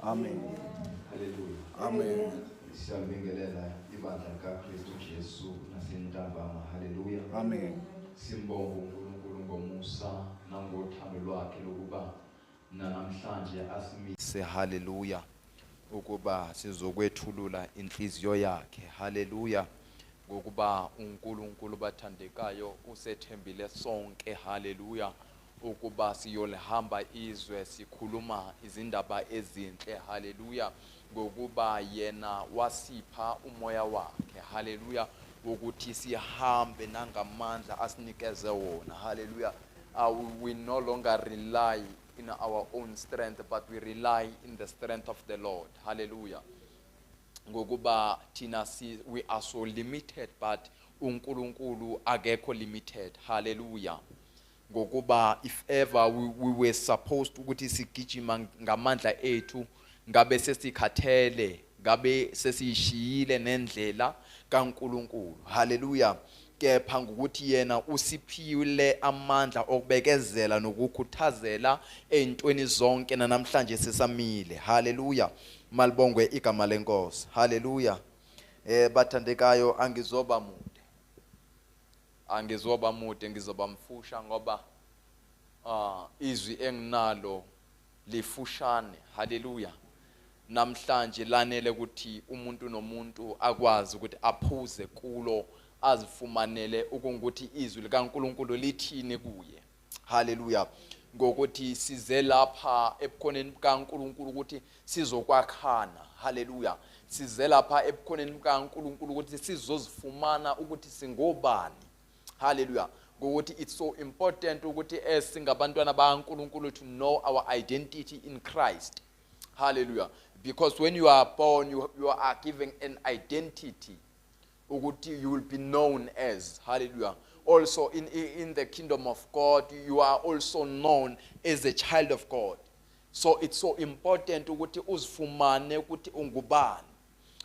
Amen. Hallelujah. Amen. Siyabingelela ibandla likaKristu Jesu nasentambama. Hallelujah. Amen. Simbonga uNkulunkulu ngomusa nangothando lwakhe lokuba namhlanje asimise. Hallelujah. Ukuba sizokwethulula inhliziyo yakhe. Hallelujah. Ngokuba uNkulunkulu bathandekayo usethembile sonke. Hallelujah. Ukuba siyolihamba izwe sikhuluma izindaba ezinhle. Hallelujah. Ngokuba yena wasipha umoya wakhe. Hallelujah. Ukuthi sihambe nangamandla asinikeze wona. Hallelujah. We no longer rely in our own strength, but we rely in the strength of the Lord. Hallelujah. Ngokuba thina we are so limited, but uNkulunkulu akekho limited. Hallelujah. Ngokuba if ever we were supposed ukuthi sigijima ngamandla ethu ngabe sesikhathele, ngabe sesishiyile nendlela kaNkulunkulu. Hallelujah. Kepha ngokuthi yena usiphile amandla okubekezela nokukhuthazela ezintweni zonke namhlanje sesamile. Hallelujah. Malibongwe igama lenkosi. Hallelujah. Bathandekayo angizoba mude, ngizoba mfusha ngoba izwi enginalo lifushane. Hallelujah. Namhlanje lanele ukuthi umuntu nomuntu akwazi ukuthi aphuze kulo, azifumanele ukuthi izwi likaNkulunkulu lithini kuye. Hallelujah. Ngokuthi size lapha ebukhoneni bukaNkulunkulu ukuthi sizokwakhana. Hallelujah. Size lapha ebukhoneni bukaNkulunkulu ukuthi sizozifumana ukuthi singobani. Hallelujah. Ngokuthi it's so important ukuthi singabantwana bakaNkulunkulu to know our identity in Christ. Hallelujah. Because when you are born, you are given an identity. Ukuthi you will be known as. Hallelujah. Also in the kingdom of God, you are also known as a child of God. So it's so important ukuthi uzifumane ukuthi ungubani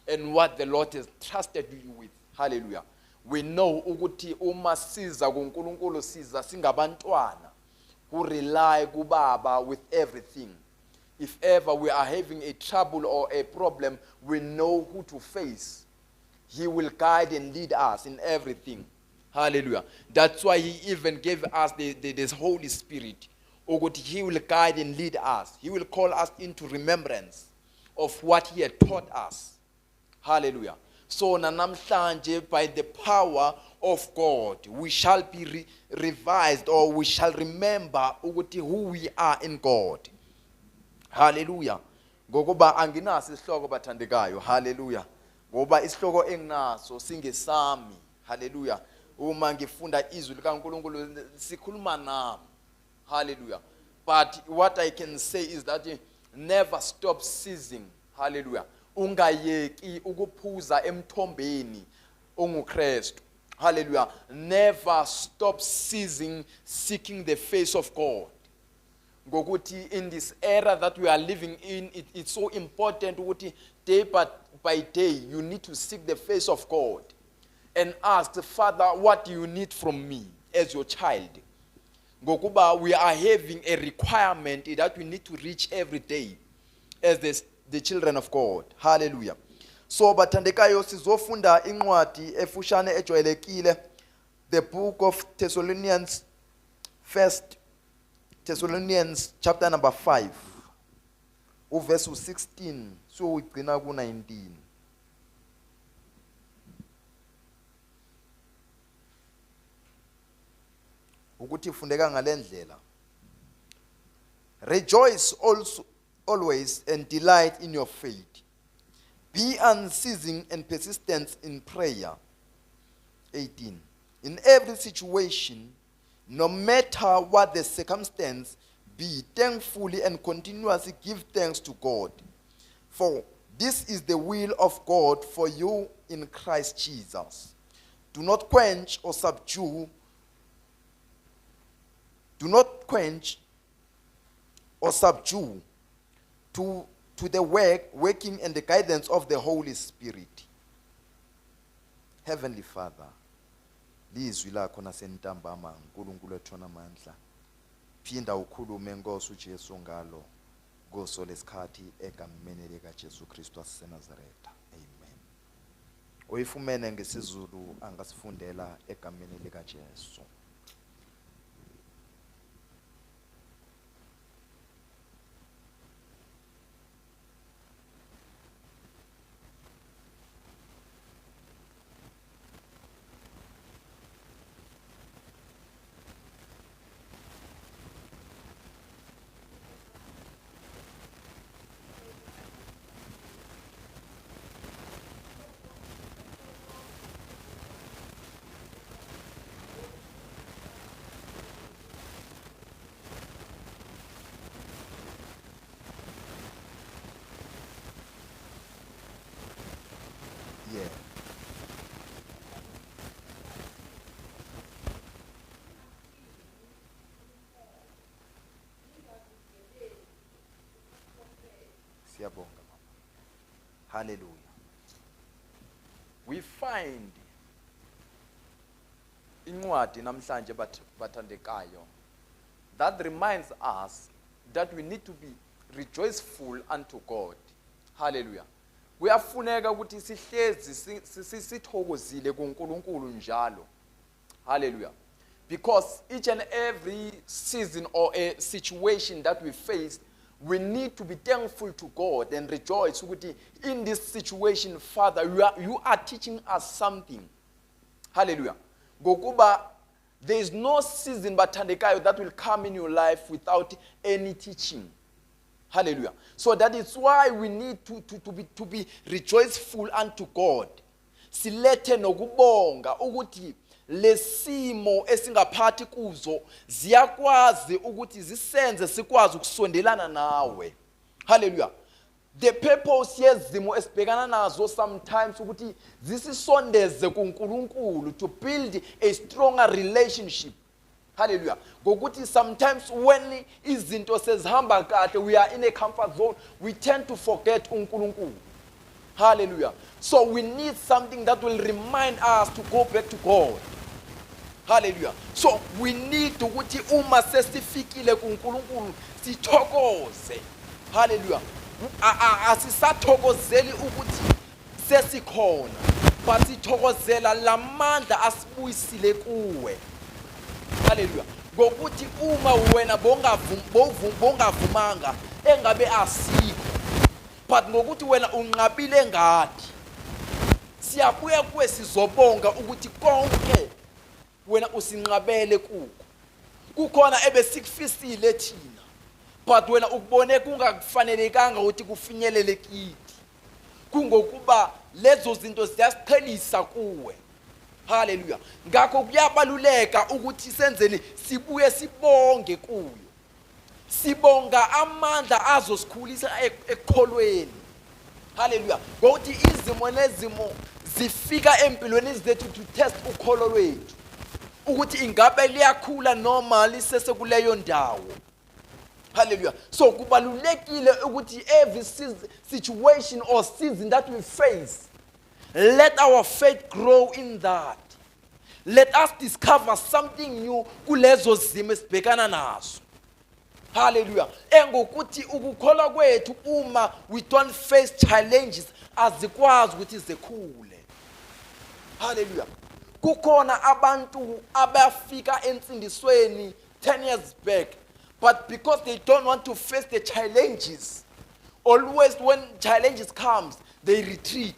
and what the Lord has trusted you with. Hallelujah. We know ukuthi uma siza kuNkulunkulu siza singabantwana who rely kubaba with everything. If ever we are having a trouble or a problem, we know who to face. He will guide and lead us in everything. Hallelujah. That's why he even gave us this Holy Spirit. He will guide and lead us. He will call us into remembrance of what he had taught us. Hallelujah. So namhlanje, by the power of God, we shall be revised, or we shall remember who we are in God. Hallelujah. Ngokuba anginasi isihloko bathandekayo. Hallelujah. Ngoba isihloko enginaso singesami. Hallelujah. Uma ngifunda izwi likaNkulunkulu sikhuluma nami. Hallelujah. But what I can say is that never stop ceasing. Hallelujah. Ungayeki ukuphuza emthombeni onguKristu. Hallelujah. Never stop ceasing seeking the face of God. Ngokuthi in this era that we are living in, it's so important ukuthi day by day you need to seek the face of God and ask the Father, what do you need from me as your child? Ngokuba we are having a requirement that we need to reach every day as the children of God. Hallelujah. So bathandekayo sizofunda incwadi efushane ejwayelekile, the book of Thessalonians, 1 Thessalonians chapter number 5, verse 16 so ugcina ku-19. Ukuthi fundeka ngalendlela. Rejoice also always and delight in your faith. Be unceasing and persistent in prayer. 18. In every situation, no matter what the circumstance, be thankfully and continuously give thanks to God. For this is the will of God for you in Christ Jesus. Do not quench or subdue. Do not quench or subdue to the working and the guidance of the Holy Spirit. Heavenly Father, lizwi lakho nasentambama uNkulunkulu ethona amandla. Phinda ukhulume Nkosi uJesu ngalo kuso lesikhathi egameni likaJesu Kristu waseNazaretha. Amen. Uyifumene ngesizulu angasifundela egameni likaJesu. Yeah. Siyabonga mama. Hallelujah. We find incwadi namhlanje bathandekayo that reminds us that we need to be rejoiceful unto God. Hallelujah. Kuyafuneka ukuthi sihlezi sithokozile kuNkulunkulu njalo. Hallelujah. Because each and every season or a situation that we face, we need to be thankful to God and rejoice ukuthi in this situation, Father, you are teaching us something. Hallelujah. Gokuba, there is no season bathandekayo that will come in your life without any teaching. Hallelujah. So that is why we need to be rejoiceful unto God. Silethe nokubonga ukuthi lesimo esingaphathi kuzo ziyakwazi ukuthi zisenze sikwazi ukusondelana nawe. Hallelujah. The purpose yezimo esibhekana nazo sometimes ukuthi zisisondeze kuNkulunkulu to build a stronger relationship. Hallelujah. Gokuthi sometimes when izinto sezihamba kahle, we are in a comfort zone, we tend to forget uNkulunkulu. Hallelujah. So we need something that will remind us to go back to God. Hallelujah. So we need to ukuthi uma sesifikile kuNkulunkulu sithokoze. Hallelujah. Asisathokozeli ukuthi sesikhona, but sithokozela lamandla asibuyisile kuwe. Hallelujah. Ngokuthi uma wena bongavumanga engabe asikho, but ngokuthi wena unqabile ngathi, siyabuya kuwe sizobonga ukuthi konke wena usinqabele kuko. Kukhona ebesikufisile thina, but wena ukubone kungakufanelekanga ukuthi kufinyelele kithi. Kungokuba lezo zinto ziyasiqhelisa kuwe. Hallelujah. Ngakho kuyabaluleka ukuthi senzeni sibuye sibonge kuyo. Sibonga amandla azosikhulisa ekukholweni. Hallelujah. Ngokuthi izimo nezimo zifika empilweni zethu to test ukholo lwethu. Ukuthi ingabe liyakhula noma lisese kuleyo ndawo. Hallelujah. So kubalulekile ukuthi every situation or season that we face, let our faith grow in that. Let us discover something new kulezo zimo esibhekana nazo. Hallelujah. Engokuthi ukukholwa kwethu uma we don't face challenges azikwazi ukuthi zikhule. Hallelujah. Kukhona abantu abafika entsindisweni 10 years back, but because they don't want to face the challenges, always when challenges comes, they retreat.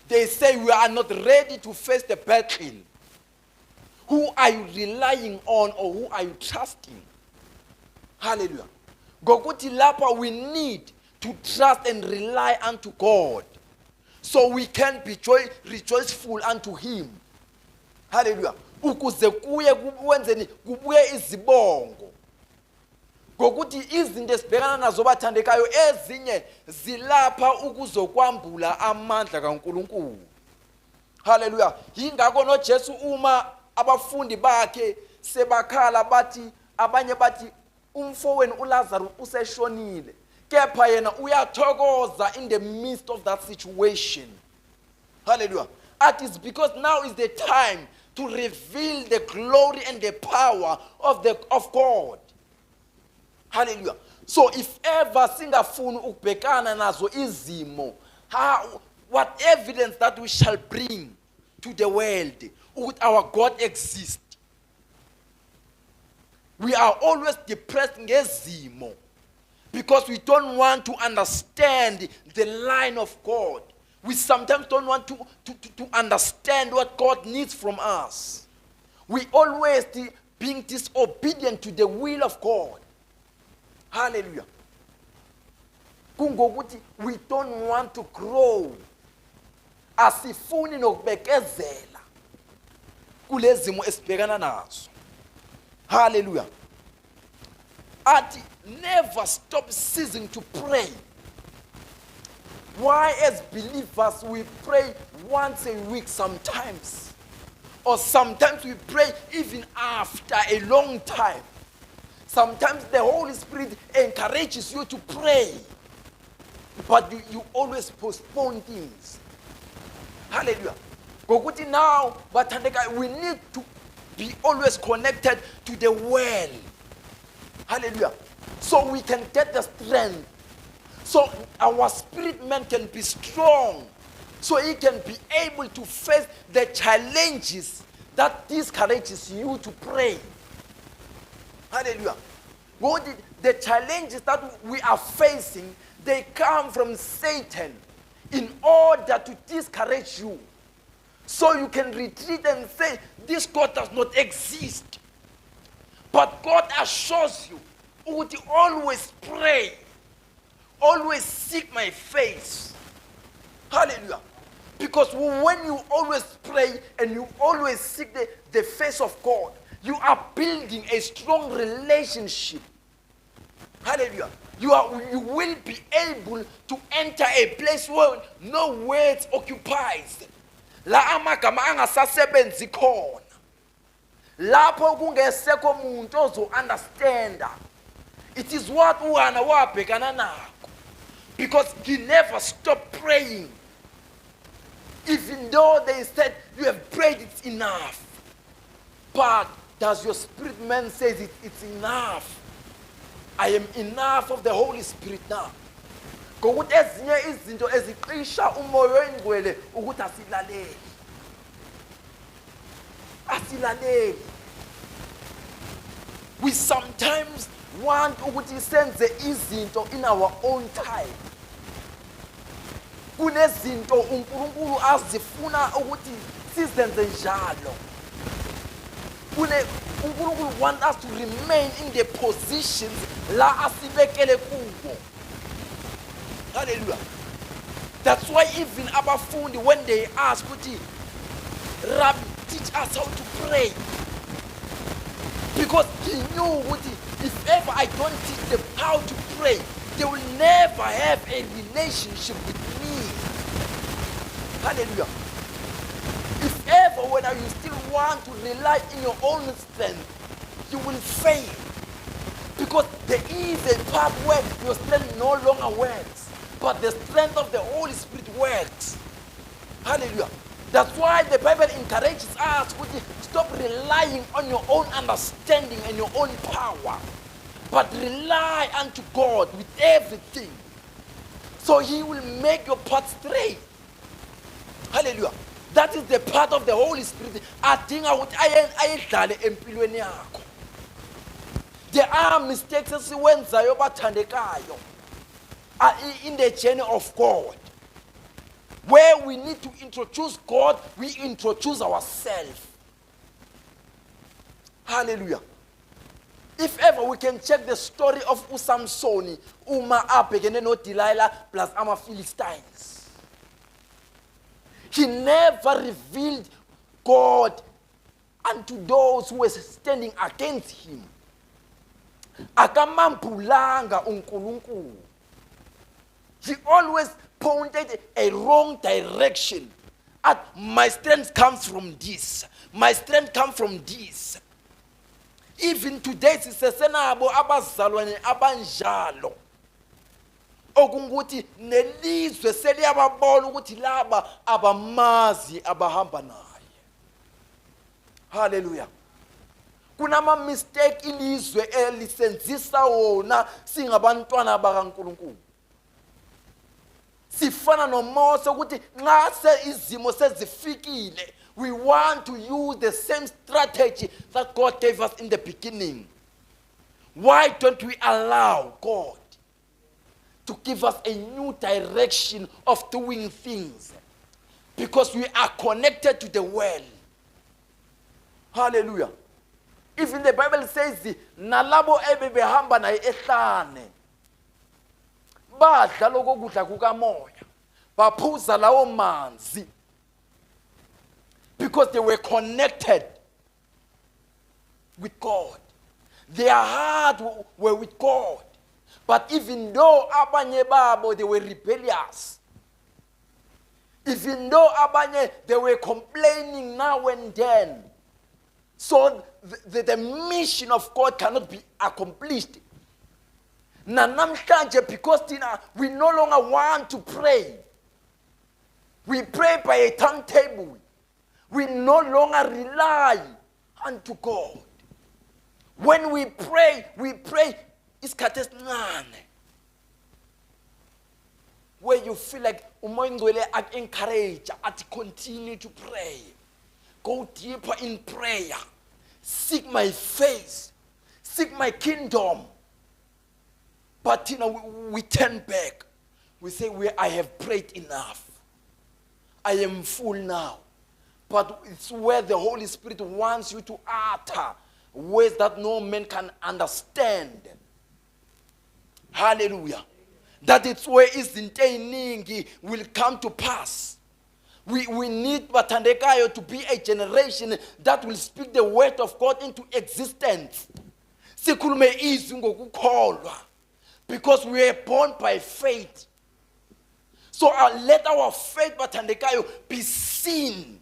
They say we are not ready to face the battle. Who are you relying on or who are you trusting? Hallelujah. Gokuthi lapha we need to trust and rely unto God so we can be rejoiceful unto Him. Hallelujah. Ukuze kuye kuwenzeni kubuye izibongo. Gokuthi izinto esibhekana nazo bathandekayo ezinye zilapha ukuzokwambula amandla kaNkulunkulu. Hallelujah. Yingakho noJesu uma abafundi bakhe sebakhala bathi abanye bathi umfowenu uLazarus useshonile, kepha yena uyathokoza in the midst of that situation. Hallelujah. It is because now is the time to reveal the glory and the power of God. Hallelujah. So if ever singafuni ukubhekana nazo izimo, what evidence that we shall bring to the world ukuthi our God exists? We are always depressed ngezimo because we don't want to understand the line of God. We sometimes don't want to understand what God needs from us. We always being disobedient to the will of God. Hallelujah. Kungokuthi we don't want to grow. Asifuni nokubekezela kulezimo esibhekana nazo. Hallelujah. Never stop ceasing to pray. Why as believers we pray once a week sometimes? Or sometimes we pray even after a long time. Sometimes the Holy Spirit encourages you to pray. But you always postpone things. Hallelujah. Gokuti now, but we need to be always connected to the well. Hallelujah. So we can get the strength. So our spirit man can be strong. So he can be able to face the challenges that discourages you to pray. Hallelujah. The challenges that we are facing, they come from Satan in order to discourage you. So you can retreat and say, this God does not exist. But God assures you, would you always pray, always seek my face. Hallelujah. Because when you always pray and you always seek the face of God, you are building a strong relationship. Hallelujah. You will be able to enter a place where no words occupies. La amagama angasasebenzi khona. Lapho kungesekho umuntu ozo understanda. It is what uHana wabhekana nakho. Because he never stopped praying. Even though they said you have prayed, it's enough. But does your spirit man says it's enough? I am enough of the Holy Spirit now. Ngokuthi ezinye izinto eziqisha umoya oyingcwele ukuthi asilaleli. Asilaleli. We sometimes want ukuthi senze izinto in our own time. Kunezinto uNkulunkulu azifuna ukuthi sizenze njalo. uNkulunkulu want us to remain in the positions la asibekele kubo. Hallelujah. That's why even abafundi when they ask ukuthi Rabbi, teach us how to pray. Because he knew ukuthi if ever I don't teach them how to pray, they will never have a relationship with me. Hallelujah. If ever when you still want to rely in your own strength, you will fail. Because there is a part where your strength no longer works, but the strength of the Holy Spirit works. Hallelujah. That's why the Bible encourages us to stop relying on your own understanding and your own power, but rely unto God with everything. So he will make your path straight. Hallelujah. That is the part of the Holy Spirit. There are mistakes in the journey of God. Where we need to introduce God, we introduce ourselves. Hallelujah. If ever we can check the story of Samsoni, Uma abhekene no Delilah plus ama Philistines. He never revealed God unto those who were standing against him. Akamambulanga uNkulunkulu. He always pointed a wrong direction. My strength comes from this. My strength comes from this. Even today, sisesenabo abazalwane abanjalo. Okunguthi nelizwe seliyababona ukuthi laba abamazi abahamba naye. Hallelujah. kunama mistake ilizwe elisenzisa wona singabantwana bakaNkulunkulu. Sifana noMose ukuthi nxa izimo sezifikile, we want to use the same strategy that God gave us in the beginning. Why don't we allow God to give us a new direction of doing things? Because we are connected to the world. Hallelujah. Even the Bible says, nalabo ebebehamba naye ehlane badla lokho kudla kukamoya, baphuza lawo manzi, because they were connected with God. Their heart were with God. But even though abanye babo, they were rebellious, even though abanye, they were complaining now and then, so the mission of God cannot be accomplished. Because we no longer want to pray. We pray by a timetable. We no longer rely unto God. When we pray isikhathi esincane, where you feel like umoya ngcwele encourage at continue to pray. Go deeper in prayer. Seek my face. Seek my kingdom. But we turn back. We say, I have prayed enough. I am full now. But it's where the Holy Spirit wants you to utter ways that no man can understand. Hallelujah. That it's where izinto will come to pass. We need Bathandekayo to be a generation that will speak the word of God into existence. Sikhulume izwi ngokukholwa, because we are born by faith. So let our faith, Bathandekayo, be seen.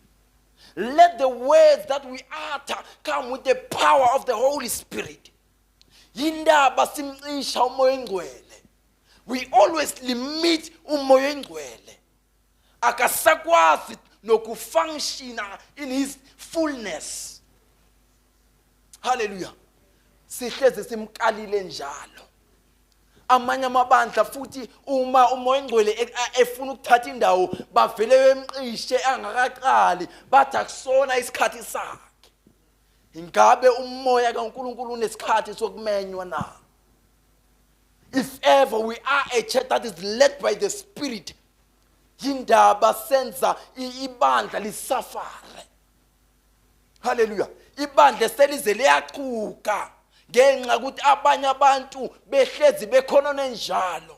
Let the words that we utter come with the power of the Holy Spirit. Yindaba simcisha umoya ngcwele. We always limit umoya ngcwele. Akasakwazi nokufunctiona in his fullness. Hallelujah. Sihleze simkalile njalo. Amanye amabandla futhi uma umoya ngcwele efuna ukuthatha indawo bavele bemqishe angakaqali bathi akusona isikhathi sakhe. Ingabe umoya kaNkulunkulu unesikhathi sokumenywa na? If ever we are a church that is led by the Spirit, yindaba senza ibandla lisafare. Hallelujah. Ibandla selize liyaquka ngenxa ukuthi abanye abantu behlezi bekhona njalo.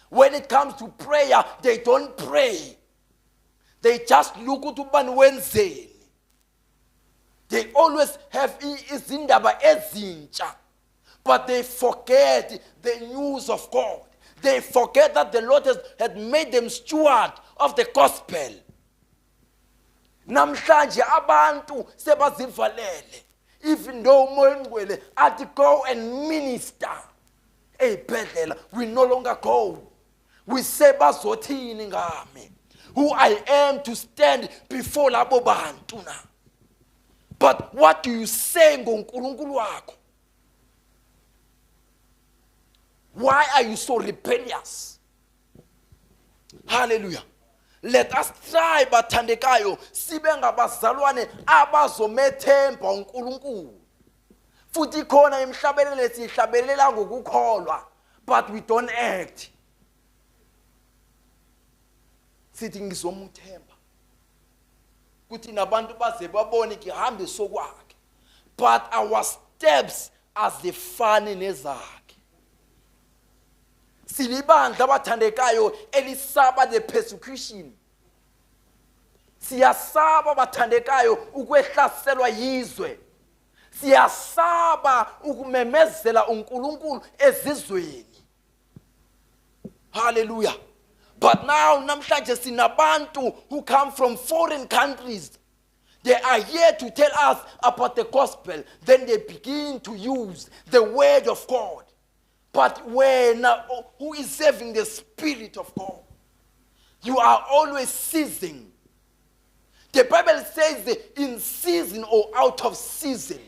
When it comes to prayer, they don't pray. They just look ukuthi ubani wenzeni. They always have izindaba ezintsha, but they forget the news of God. They forget that the Lord had made them steward of the gospel. Namhlanje abantu sebazivalele. Even though umoya ngcwele athi go and minister, ey'bhedlela, we no longer go. We say bazothini ngami? Who I am to stand before labo bantu na? But what do you say ngoNkulunkulu wakho? Why are you so rebellious? Hallelujah. Let us try, Bathandekayo, sibe ngabazalwane abazomethemba uNkulunkulu. Futhi khona emhlabelele sihlabelela ngokukholwa, but we don't act. Sithi ngizomthemba. Kuthi nabantu baze babone ngihambe sokwakhe. But our steps azifani nezakhe. Silibandla Bathandekayo elisaba the persecution. Siyasaba Bathandekayo ukwehlaselwa yizwe. Siyasaba ukumemezela uNkulunkulu ezizweni. Hallelujah. But now namhlanje sinabantu who come from foreign countries. They are here to tell us about the gospel. Then they begin to use the word of God. But who is serving the Spirit of God? You are always ceasing. The Bible says in season or out of season.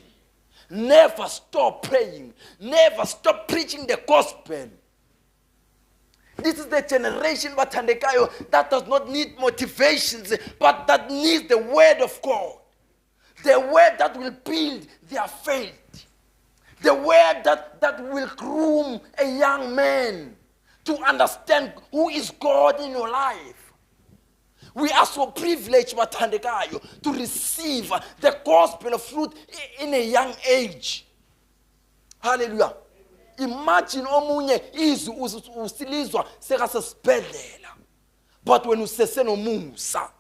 Never stop praying. Never stop preaching the gospel. This is the generation, bathandekayo, that does not need motivations, but that needs the word of God. The word that will build their faith. The word that will groom a young man to understand who is God in your life. We are so privileged, bathandekayo, to receive the gospel of truth in a young age. Hallelujah. Imagine omunye izwi usilizwa sekasesibhedlela. But when usesenomusa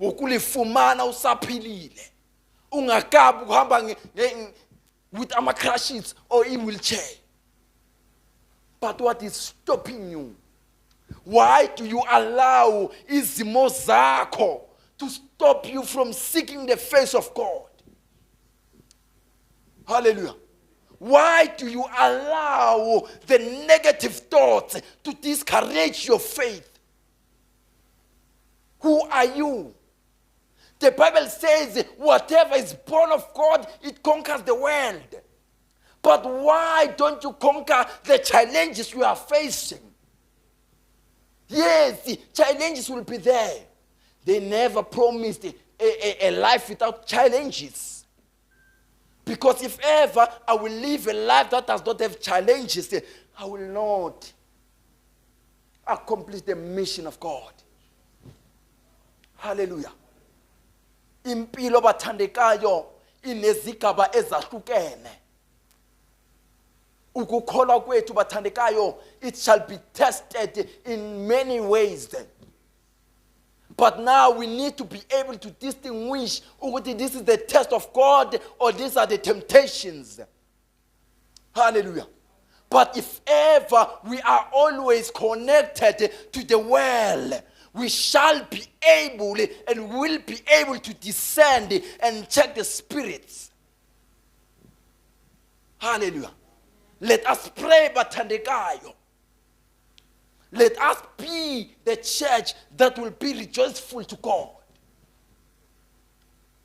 wokulifumana usaphilile, ungakabi ukuhamba with ama-crutches or in-wheelchair. But what is stopping you? Why do you allow izimo zakho to stop you from seeking the face of God? Hallelujah. Why do you allow the negative thoughts to discourage your faith? Who are you? The Bible says whatever is born of God, it conquers the world. But why don't you conquer the challenges you are facing? Yes, the challenges will be there. They never promised a life without challenges. Because if ever I will live a life that does not have challenges, I will not accomplish the mission of God. Hallelujah. Impilo bathandekayo inezigaba ezahlukene. Ukukholwa kwethu bathandekayo, it shall be tested in many ways. But now we need to be able to distinguish whether this is the test of God or these are the temptations. Hallelujah. But if ever we are always connected to the well, we shall be able and will be able to descend and check the spirits. Hallelujah. Let us pray, bathandekayo. Let us be the church that will be rejoiceful to God.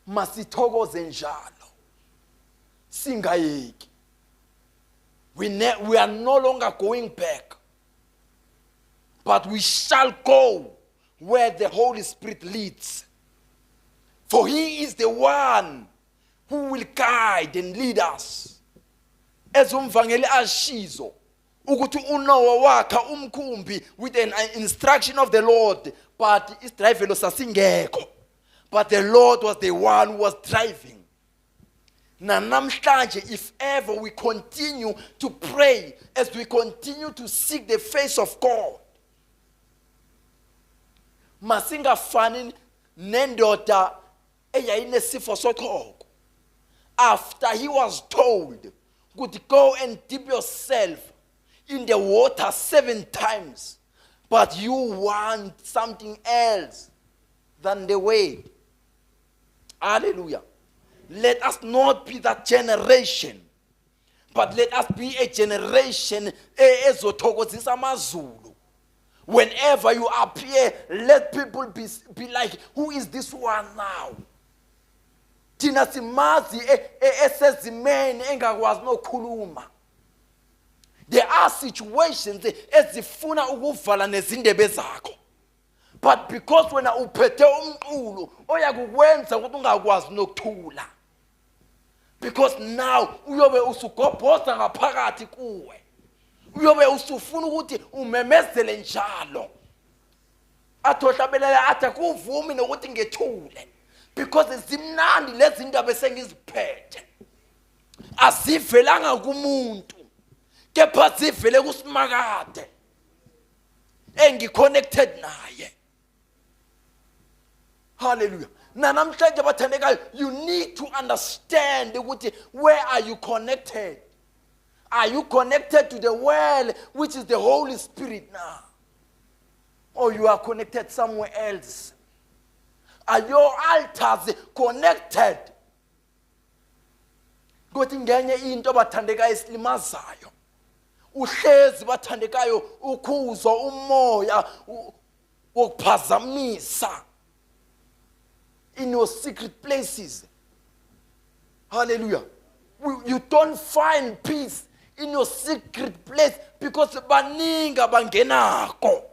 Masithokoze njalo. Singayeki. We are no longer going back. But we shall go where the Holy Spirit leads. For he is the one who will guide and lead us. As umvangeli ashizo. Ukuthi uNoah wakha umkhumbi with an instruction of the Lord, but isdrivelo sasingekho. But the Lord was the one who was driving. Namhlanje, if ever we continue to pray, as we continue to seek the face of God, masingafani nendoda eyayinesifo soqhoko. After he was told, "Could go and dip yourself in the water 7 times, but you want something else than the way." Hallelujah. Let us not be that generation, but let us be a generation ezothokozisa amazulu. Whenever you appear, let people be like, who is this one now? Thina simazi esezimeni engakwazi nokhuluma. There are situations ezifuna ukuvala nezindebe zakho. But because wena uphethe umqulu oyakukwenza ukuthi ungakwazi nokuthula. Because now uyobe usugobhoza ngaphakathi kuwe. Uyobe usufuna ukuthi umemezele njalo. Athohlabelele athi akuvumi nokuthi ngethule. Because zimnandi lezi ndaba esengiziphethe. Asivelanga kumuntu. Kepha zivele kusimakade. Engiconnected naye. Hallelujah. Namhlanje bathandekayo, you need to understand ukuthi where are you connected? Are you connected to the well, which is the Holy Spirit now? Or you are connected somewhere else? Are your altars connected? Kodwa ngenye into bathandekayo isilimazayo. Uhlezi bathandekayo ukuzwa umoya wokuphazamisa in your secret places. Hallelujah. You don't find peace in your secret place because baningi abangenako.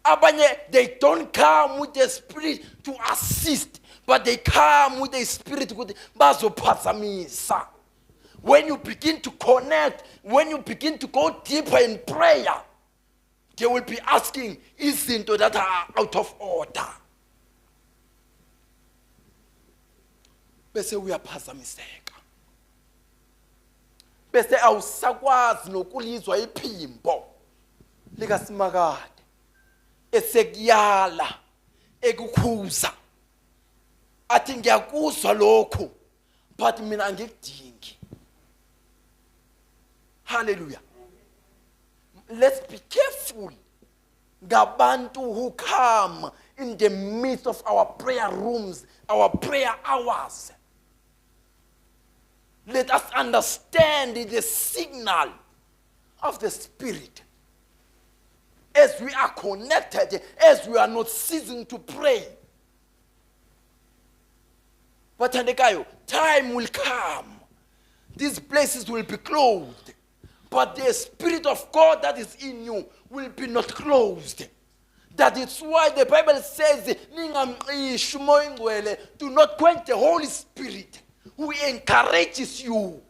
Abanye, they don't come with the spirit to assist, but they come with the spirit with bazophazamisa. When you begin to connect, when you begin to go deeper in prayer, they will be asking izinto that are out of order. Bese uyaphazamiseka. Bese awusakwazi nokulizwa iphimbo lika Simakade esekuyala ekukhuza athi ngiyakuzwa lokho but mina angikudingi. Hallelujah. Let's be careful ngabantu who come in the midst of our prayer rooms, our prayer hours. Let us understand the signal of the Spirit. As we are connected, as we are not ceasing to pray. But time will come. These places will be closed. But the Spirit of God that is in you will be not closed. That is why the Bible says, do not quench the Holy Spirit who encourages you.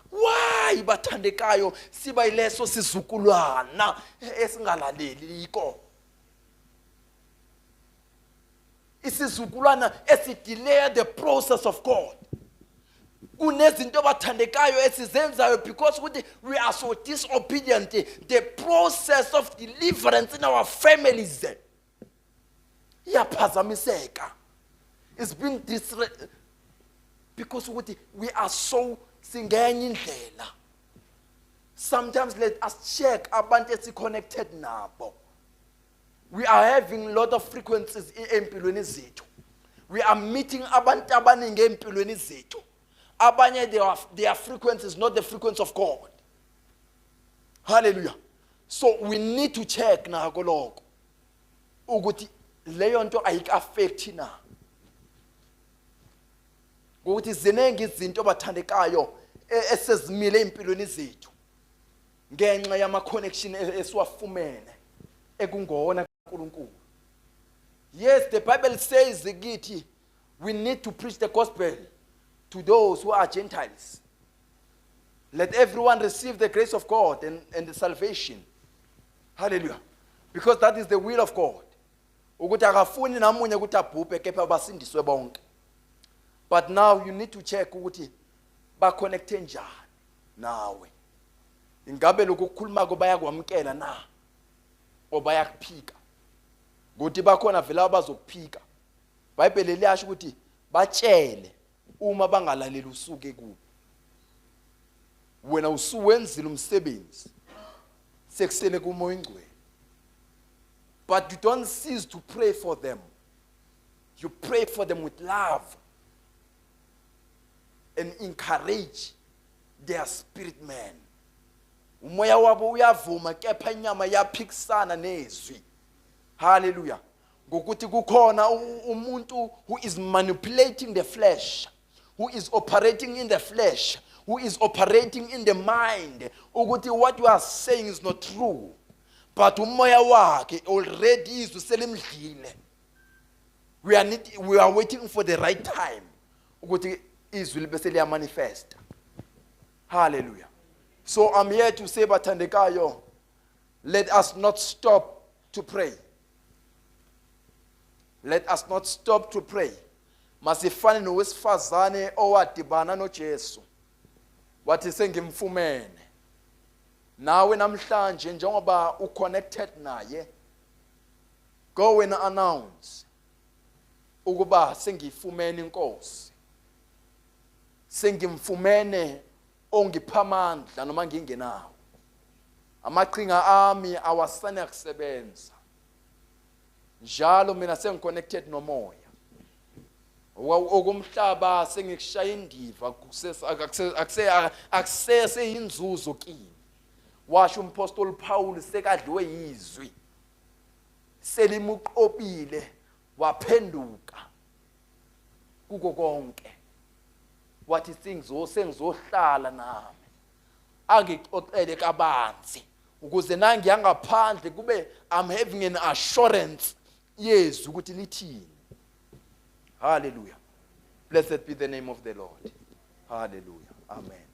Why bathandekayo siba ileso sizukulwana esingalaleli iko? Isizukulwana esidelay the process of God. Kunezinto bathandekayo esizenzayo because we are so disobedient. The process of deliverance in our families iyaphazamiseka. It's been because we are so singenye indlela. Sometimes let us check abantu esiconnected nabo. We are having a lot of frequencies empilweni zethu. We are meeting abantu abaningi empilweni zethu. Abanye their frequency is not the frequency of God. Hallelujah. So we need to check na koloko ukuthi leyo nto ayikaffect na. Ukuthi zinengi izinto bathandekayo esezimile empilweni zethu ngenxa yama connection esiwafumene ekungona kaNkulunkulu. Yes, the Bible says ukuthi we need to preach the gospel to those who are Gentiles. Let everyone receive the grace of God and the salvation. Hallelujah. Because that is the will of God. Ukuthi akafuni namunye ukuthi abhubhe kepha basindiswe bonke. But now you need to check ukuthi ba connecte njani nawe. Ingabe lokukhuluma ko bayakwamkela na? O bayakuphika. Ukuthi bakhona vela abazokuphika. Bible liyasho ukuthi batshele uma bangalaleli usuke kubo. Wena usuwenzile umsebenzi sekusele kumoya ingcwele. But you don't cease to pray for them. You pray for them with love and encourage their spirit man. Umoya wabo uyavuma kepha inyama yaphikisana nezwi. Hallelujah. Ngokuthi kukhona umuntu who is manipulating the flesh, who is operating in the flesh, who is operating in the mind. Ukuthi what you are saying is not true. But umoya wakhe already is uselimdlile. We are waiting for the right time. Ukuthi izwi bese liya manifest. Hallelujah. So I'm here to say bathandekayo, let us not stop to pray. Let us not stop to pray. Masifane nowesifazane owadibana noJesu. Wathi sengimfumene. Nawe namhlanje njengoba uconnected naye, go and announce ukuba sengifumene inkosi. Sengimfumene ongiphamandla noma ngingenawo. Amaqhinga ami awasana kusebenza. Njalo mina sengiconnected nomoya. Okumhlaba sengikushaya indiva akusese inzuzo kimi. Washo umpostoli Paul sekadliwe yizwi. Selimuqopile waphenduka kuko konke. wathi sengizohlala nami angixoxele kabanzi ukuze nangiya ngaphandle kube I'm having an assurance yezwi ukuthi lithini. Hallelujah. Blessed be the name of the Lord. Hallelujah. Amen.